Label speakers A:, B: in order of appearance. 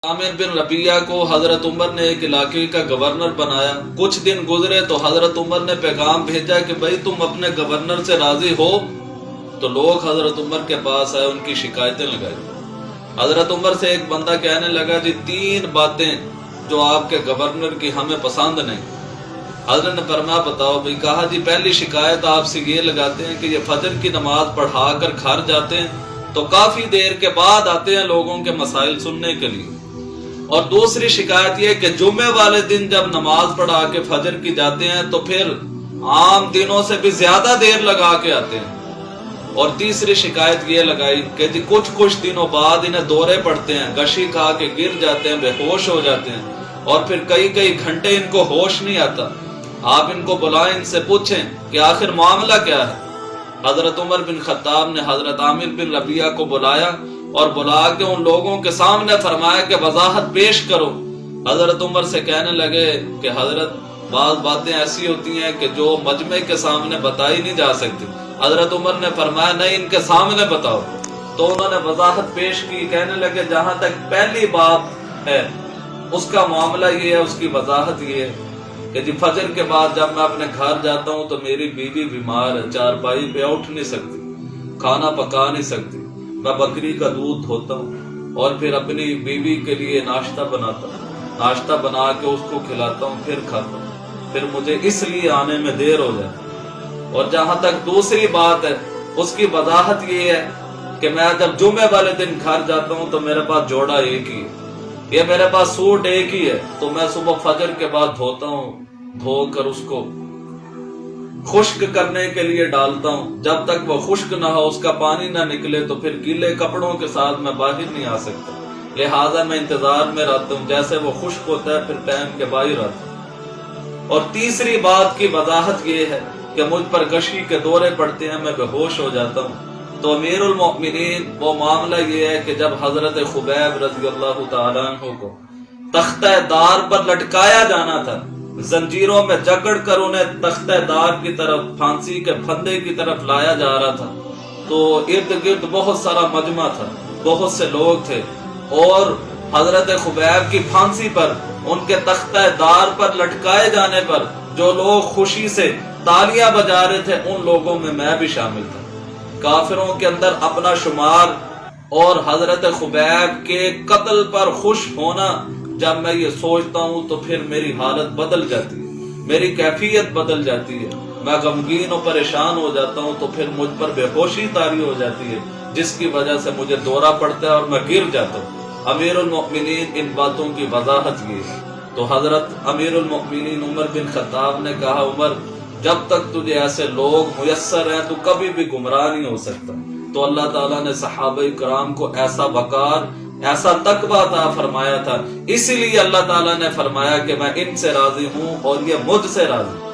A: عامر بن ربیعہ کو حضرت عمر نے ایک علاقے کا گورنر بنایا۔ کچھ دن گزرے تو حضرت عمر نے پیغام بھیجا کہ بھئی تم اپنے گورنر سے راضی ہو؟ تو لوگ حضرت عمر کے پاس آئے، ان کی شکایتیں لگائی۔ حضرت عمر سے ایک بندہ کہنے لگا جی 3 باتیں جو آپ کے گورنر کی ہمیں پسند نہیں۔ حضرت نے فرمایا بتاؤ بھئی؟ کہا جی پہلی شکایت آپ سے یہ لگاتے ہیں کہ یہ فجر کی نماز پڑھا کر گھر جاتے ہیں تو کافی دیر کے بعد آتے ہیں لوگوں کے مسائل سننے کے لیے، اور دوسری شکایت یہ کہ جمعے والے دن جب نماز پڑھا کے فجر کی جاتے ہیں تو پھر عام دنوں سے بھی زیادہ دیر لگا کے آتے ہیں، اور تیسری شکایت یہ لگائی کہ جی کچھ دنوں بعد انہیں دورے پڑتے ہیں، غشی کھا کے گر جاتے ہیں، بے ہوش ہو جاتے ہیں، اور پھر کئی گھنٹے ان کو ہوش نہیں آتا۔ آپ ان کو بلائیں، ان سے پوچھیں کہ آخر معاملہ کیا ہے۔ حضرت عمر بن خطاب نے حضرت عامر بن ربیعہ کو بلایا اور بلا کے ان لوگوں کے سامنے فرمایا کہ وضاحت پیش کرو۔ حضرت عمر سے کہنے لگے کہ حضرت بعض باتیں ایسی ہوتی ہیں کہ جو مجمع کے سامنے بتائی نہیں جا سکتی۔ حضرت عمر نے فرمایا نہیں، ان کے سامنے بتاؤ۔ تو انہوں نے وضاحت پیش کی، کہنے لگے جہاں تک پہلی بات ہے اس کا معاملہ یہ ہے، اس کی وضاحت یہ ہے کہ جی فجر کے بعد جب میں اپنے گھر جاتا ہوں تو میری بیوی بیمار ہے، چارپائی پہ اٹھ نہیں سکتی، کھانا پکا نہیں سکتی، میں بکری کا دودھ دھوتا ہوں اور پھر اپنی بیوی کے لیے ناشتہ بناتا ہوں، ناشتہ بنا کے اس کو کھلاتا ہوں، پھر کھاتا ہوں، پھر مجھے اس لیے آنے میں دیر ہو جاتی۔ اور جہاں تک دوسری بات ہے اس کی وضاحت یہ ہے کہ میں جب جمعے والے دن گھر جاتا ہوں تو میرے پاس جوڑا ایک ہی ہے، یہ میرے پاس سوٹ ایک ہی ہے، تو میں صبح فجر کے بعد دھوتا ہوں، دھو کر اس کو خشک کرنے کے لیے ڈالتا ہوں، جب تک وہ خشک نہ ہو، اس کا پانی نہ نکلے تو پھر گیلے کپڑوں کے ساتھ میں باہر نہیں آ سکتا، لہٰذا میں انتظار میں رہتا ہوں، جیسے وہ خشک ہوتا ہے پھر پہن کے باہر آتا ہوں۔ اور تیسری بات کی وضاحت یہ ہے کہ مجھ پر غشی کے دورے پڑتے ہیں، میں بے ہوش ہو جاتا ہوں۔ تو امیر المؤمنین وہ معاملہ یہ ہے کہ جب حضرت خبیب رضی اللہ تعالیٰ عنہ کو تختہ دار پر لٹکایا جانا تھا، زنجیروں میں جکڑ کر انہیں تختہ دار کی طرف، پھانسی کے پھندے کی طرف لایا جا رہا تھا، تو ارد گرد بہت سارا مجمع تھا، بہت سے لوگ تھے، اور حضرت خبیب کی پھانسی پر، ان کے تختہ دار پر لٹکائے جانے پر جو لوگ خوشی سے تالیاں بجا رہے تھے ان لوگوں میں میں بھی شامل تھا۔ کافروں کے اندر اپنا شمار اور حضرت خبیب کے قتل پر خوش ہونا، جب میں یہ سوچتا ہوں تو پھر میری حالت بدل جاتی ہے، میری کیفیت بدل جاتی ہے، میں غمگین و پریشان ہو جاتا ہوں، تو پھر مجھ پر بے ہوشی طاری ہو جاتی ہے، جس کی وجہ سے مجھے دورہ پڑتا ہے اور میں گر جاتا ہوں۔ امیر المؤمنین ان باتوں کی وضاحت یہ ہے۔ تو حضرت امیر المؤمنین عمر بن خطاب نے کہا عمر جب تک تجھے ایسے لوگ میسر ہیں تو کبھی بھی گمراہ نہیں ہو سکتا۔ تو اللہ تعالیٰ نے صحابہ کرام کو ایسا وقار، ایسا تقویٰ عطا فرمایا تھا، اسی لیے اللہ تعالیٰ نے فرمایا کہ میں ان سے راضی ہوں اور یہ مجھ سے راضی ہوں۔